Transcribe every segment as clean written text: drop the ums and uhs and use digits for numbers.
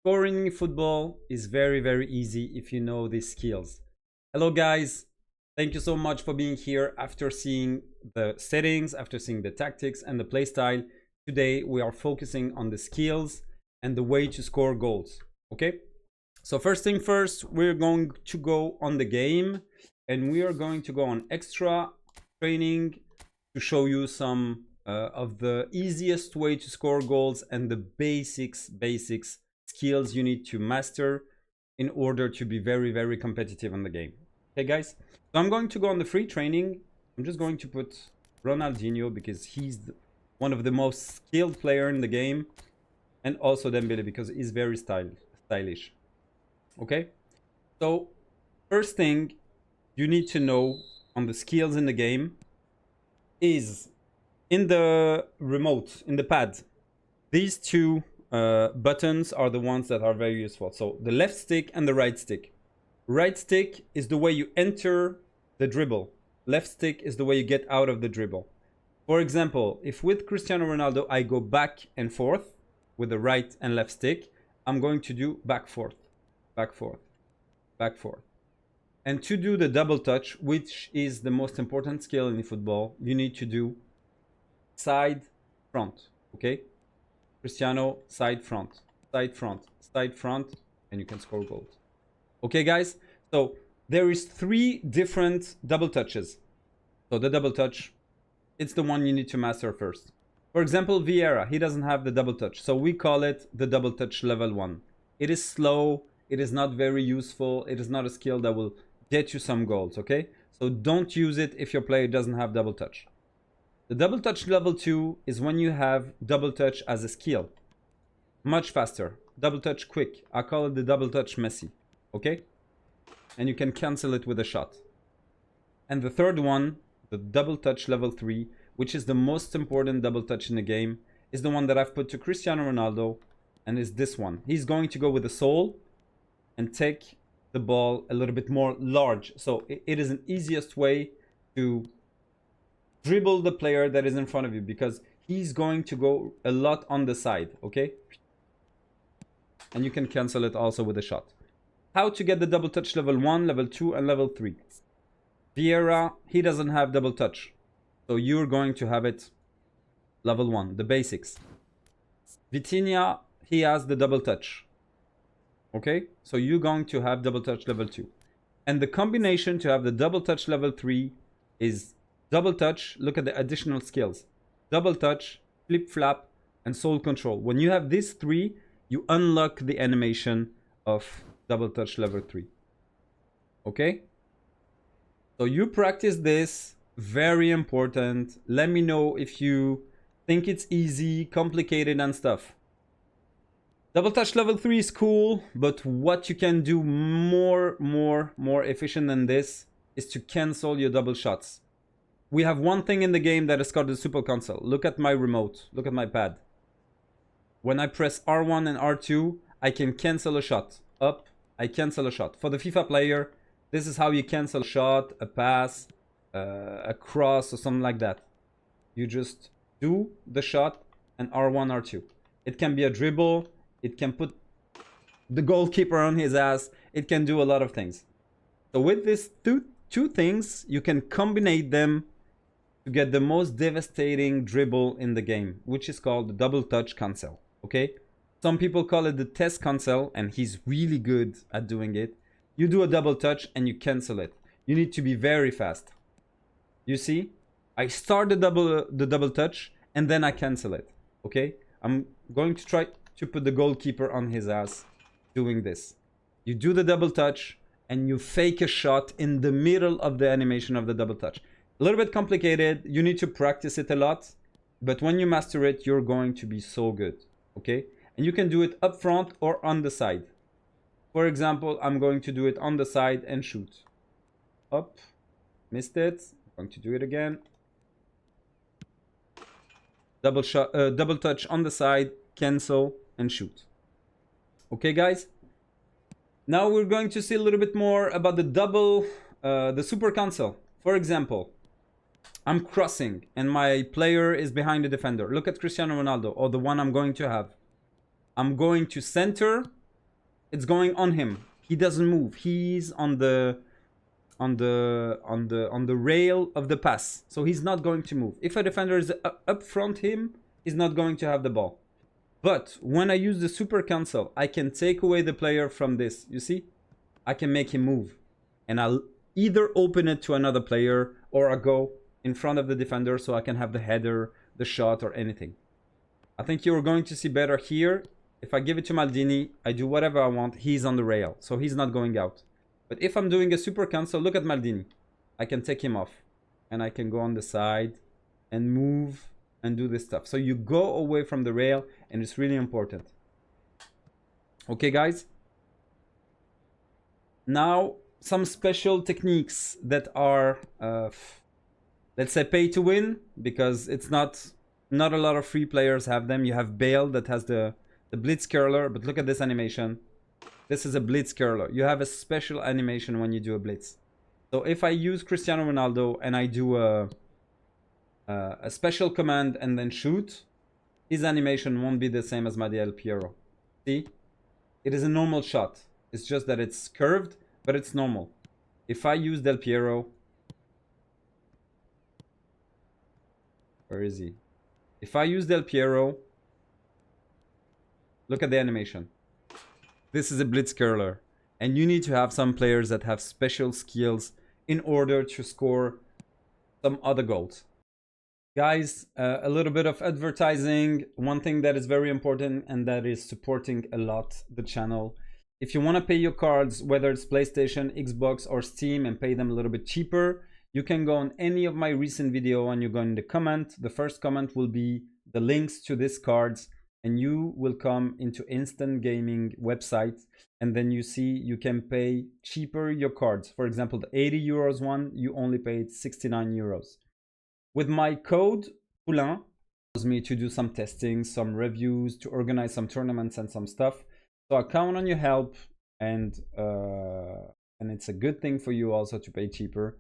Scoring in football is very, very easy if you know these skills. Hello, guys. Thank you so much for being here after seeing the settings, after seeing the tactics and the playstyle. Today, we are focusing on the skills and the way to score goals. Okay? So first thing first, we're going to go on the game and we are going to go on extra training to show you some of the easiest way to score goals and the basics skills you need to master in order to be very, very competitive in the game. Okay, guys? So I'm going to go on the free training. I'm just going to put Ronaldinho because he's one of the most skilled player in the game, and also Dembele because he's very stylish. Okay? So first thing you need to know on the skills in the game is in the remote, in the pad, these two buttons are the ones that are very useful. So the left stick and the right stick. Right stick is the way you enter the dribble. Left stick is the way you get out of the dribble. For example, if with Cristiano Ronaldo I go back and forth with the right and left stick, I'm going to do back forth, back forth, back forth. And to do the double touch, which is the most important skill in football, you need to do side front, okay? Cristiano, side front, side front, side front, and you can score goals. Okay, guys? So there is 3 different double touches. So the double touch, it's the one you need to master first. For example, Vieira, he doesn't have the double touch. So we call it the double touch level 1. It is slow. It is not very useful. It is not a skill that will get you some goals, okay? So don't use it if your player doesn't have double touch. The double touch level 2 is when you have double touch as a skill. Much faster. Double touch quick. I call it the double touch Messi. Okay? And you can cancel it with a shot. And the third one, the double touch level 3, which is the most important double touch in the game, is the one that I've put to Cristiano Ronaldo, and is this one. He's going to go with the soul and take the ball a little bit more large. So it is an easiest way to dribble the player that is in front of you because he's going to go a lot on the side, okay? And you can cancel it also with a shot. How to get the double touch level 1, level 2, and level 3. Vieira, he doesn't have double touch. So you're going to have it level 1, the basics. Vitinha, he has the double touch. Okay? So you're going to have double touch level 2. And the combination to have the double touch level 3 is double touch, look at the additional skills. Double touch, flip flap, and soul control. When you have these 3, you unlock the animation of double touch level 3. Okay? So you practice this, very important. Let me know if you think it's easy, complicated, and stuff. Double touch level 3 is cool, but what you can do more efficient than this is to cancel your double shots. We have one thing in the game that is called the super cancel. Look at my remote. Look at my pad. When I press R1 and R2, I can cancel a shot. Up, I cancel a shot. For the FIFA player, this is how you cancel a shot, a pass, a cross, or something like that. You just do the shot and R1, R2. It can be a dribble. It can put the goalkeeper on his ass. It can do a lot of things. So with these two things, you can combine them to get the most devastating dribble in the game, which is called the double touch cancel. Okay? Some people call it the test cancel, and he's really good at doing it. You do a double touch and you cancel it. You need to be very fast. You see? I start the double touch and then I cancel it. Okay? I'm going to try to put the goalkeeper on his ass doing this. You do the double touch and you fake a shot in the middle of the animation of the double touch. A little bit complicated. You need to practice it a lot. But when you master it, you're going to be so good. Okay? And you can do it up front or on the side. For example, I'm going to do it on the side and shoot. Up. Missed it. I'm going to do it again. Double touch on the side, cancel, and shoot. Okay, guys? Now we're going to see a little bit more about the super cancel. For example, I'm crossing and my player is behind the defender. Look at Cristiano Ronaldo, or the one I'm going to have. I'm going to center it's going on him. He doesn't move. He's on the rail of the pass, so he's not going to move. If a defender is up front him, he's not going to have the ball. But when I use the super cancel, I can take away the player from this. You see, I can make him move, and I'll either open it to another player or I go in front of the defender so I can have the header, the shot, or anything. I think you're going to see better here. If I give it to Maldini, I do whatever I want. He's on the rail, so he's not going out. But if I'm doing a super cancel, look at Maldini. I can take him off, and I can go on the side and move and do this stuff. So you go away from the rail, and it's really important. Okay, guys? Now, some special techniques that are, let's say, pay to win, because it's not a lot of free players have them. You have Bale that has the blitz curler, but look at this animation. This is a blitz curler. You have a special animation when you do a blitz. So if I use Cristiano Ronaldo and I do a special command and then shoot, his animation won't be the same as my Del Piero. See? It is a normal shot. It's just that it's curved, but it's normal. If I use Del Piero, where is he? If I use Del Piero, look at the animation. This is a blitz curler, and you need to have some players that have special skills in order to score some other goals. Guys, a little bit of advertising. One thing that is very important, and that is supporting a lot the channel. If you want to pay your cards, whether it's PlayStation, Xbox, or Steam, and pay them a little bit cheaper, you can go on any of my recent video and you go in the comment. The first comment will be the links to these cards, and you will come into instant gaming website, and then you see you can pay cheaper your cards. For example, the 80 euros one, you only paid 69 euros. With my code Poulain, it allows me to do some testing, some reviews, to organize some tournaments and some stuff. So I count on your help, and it's a good thing for you also to pay cheaper.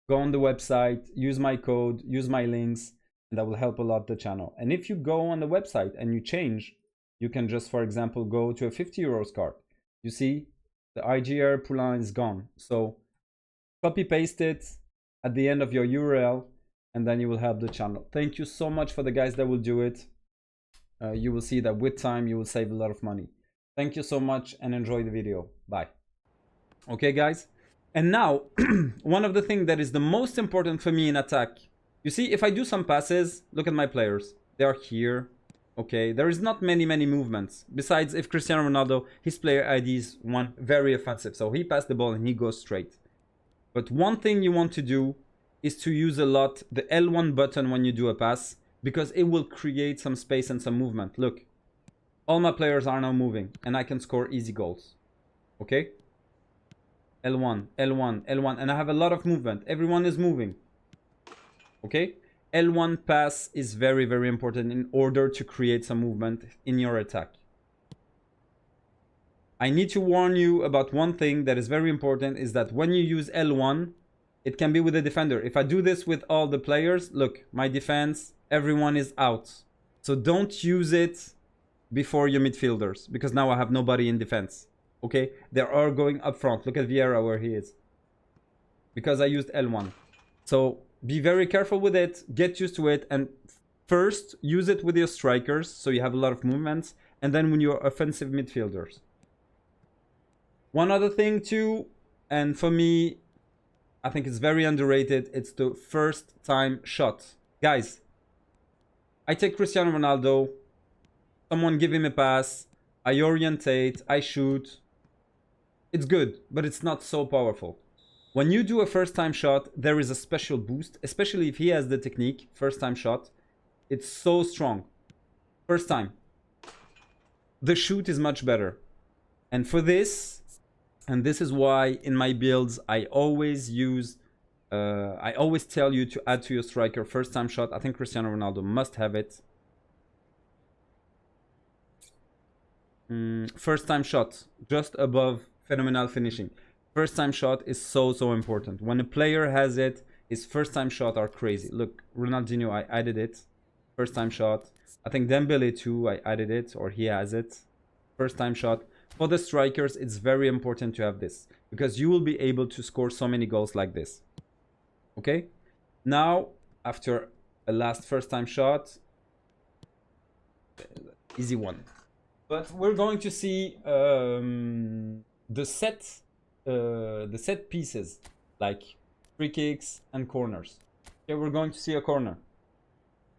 Go on the website, use my code, use my links, and that will help a lot the channel. And if you go on the website and you change, you can just, for example, go to a 50 euros card. You see, the IGR Poulain is gone. So copy paste it at the end of your URL, and then you will help the channel. Thank you so much for the guys that will do it. You will see that with time, you will save a lot of money. Thank you so much, and enjoy the video. Bye. Okay, guys? And now, one of the things that is the most important for me in attack, you see, if I do some passes, look at my players. They are here. Okay, there is not many movements. Besides, if Cristiano Ronaldo, his player ID is one very offensive. So he passed the ball and he goes straight. But one thing you want to do is to use a lot the L1 button when you do a pass, because it will create some space and some movement. Look, all my players are now moving, and I can score easy goals. Okay? L1, L1, L1, and I have a lot of movement. Everyone is moving. Okay? L1 pass is very important in order to create some movement in your attack. I need to warn you about one thing that is very important, is that when you use L1, it can be with a defender. If I do this with all the players, look, my defense, everyone is out. So don't use it before your midfielders, because now I have nobody in defense. Okay? They are going up front. Look at Vieira where he is. Because I used L1. So be very careful with it. Get used to it. And first, use it with your strikers, so you have a lot of movements. And then when you're offensive midfielders. One other thing too, and for me, I think it's very underrated. It's the first time shot. Guys, I take Cristiano Ronaldo. Someone give him a pass. I orientate. I shoot. It's good, but it's not so powerful. When you do a first time shot, there is a special boost, especially if he has the technique, first time shot. It's so strong. First time. The shoot is much better. And for this, and this is why in my builds, I always tell you to add to your striker first time shot. I think Cristiano Ronaldo must have it. First time shot, just above phenomenal finishing. First time shot is so important. When a player has it, his first time shot are crazy. Look, Ronaldinho, I added it. First time shot. I think Dembele too, I added it, or he has it. First time shot. for the strikers, it's very important to have this because you will be able to score so many goals like this. Okay, now after a first time shot, easy one, but we're going to see the set pieces like free kicks and corners. Okay, we're going to see a corner.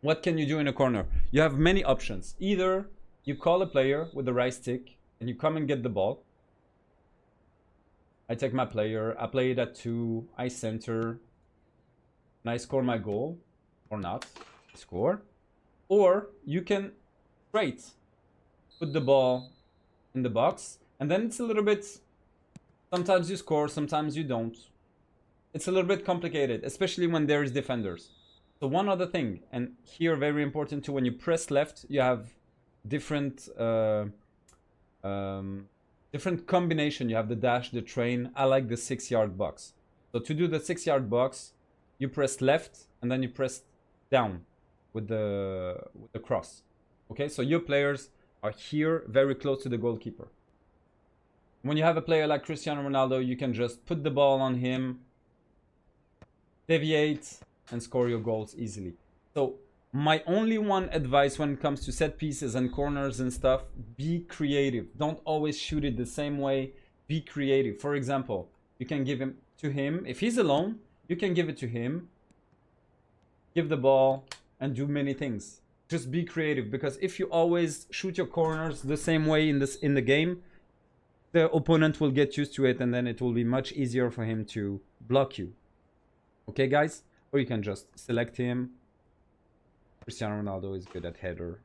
What can you do in a corner? You have many options. Either you call a player with the right stick and you come and get the ball. I take my player, I play it at 2, I center, and I score my goal, or not, score. Or you can straight put the ball in the box, and then it's a little bit, sometimes you score, sometimes you don't. It's a little bit complicated, especially when there is defenders. So one other thing, and here very important too, when you press left, you have different different combination. You have the dash, the train. I like the 6-yard box. So to do the 6-yard box, you press left and then you press down with the cross. Okay, so your players are here very close to the goalkeeper. When you have a player like Cristiano Ronaldo, you can just put the ball on him, deviate, and score your goals easily. So my only one advice when it comes to set pieces and corners and stuff, be creative. Don't always shoot it the same way. Be creative. For example, you can give him to him. If he's alone, you can give it to him, give the ball, and do many things. Just be creative, because if you always shoot your corners the same way in the game, the opponent will get used to it, and then it will be much easier for him to block you. Okay, guys? Or you can just select him. Cristiano Ronaldo is good at header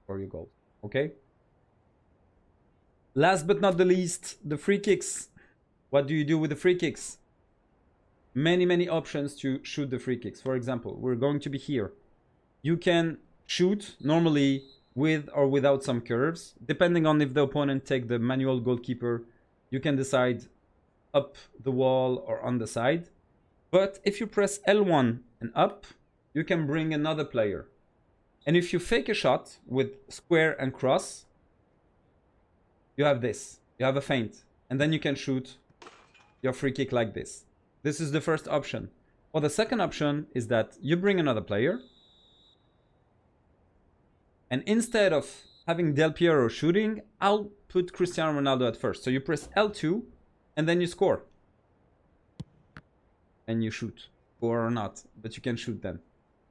for your goal. Okay? Last but not the least, the free kicks. What do you do with the free kicks? Many options to shoot the free kicks. For example, we're going to be here. You can shoot normally with or without some curves. Depending on if the opponent take the manual goalkeeper, you can decide up the wall or on the side. But if you press L1 and up, you can bring another player. And if you fake a shot with square and cross, you have this. You have a feint. And then you can shoot your free kick like this. This is the first option. Or the second option is that you bring another player. And instead of having Del Piero shooting, I'll put Cristiano Ronaldo at first. So you press L2 and then you score. And you shoot. Or not. But you can shoot then.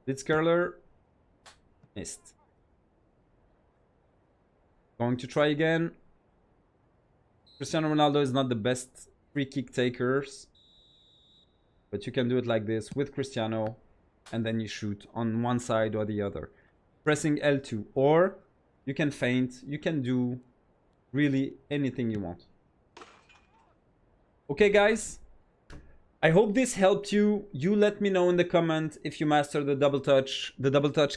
Blitzcurler. Missed. Going to try again. Cristiano Ronaldo is not the best free kick takers, but you can do it like this with Cristiano, and then you shoot on one side or the other, pressing L2, or you can feint. You can do really anything you want. Okay, guys, I hope this helped you. You let me know in the comment if you master the double touch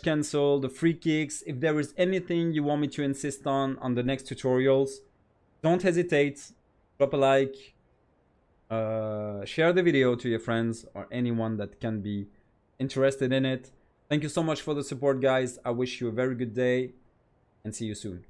cancel, the free kicks. If there is anything you want me to insist on the next tutorials, don't hesitate. Drop a like, share the video to your friends or anyone that can be interested in it. Thank you so much for the support, guys. I wish you a very good day and see you soon.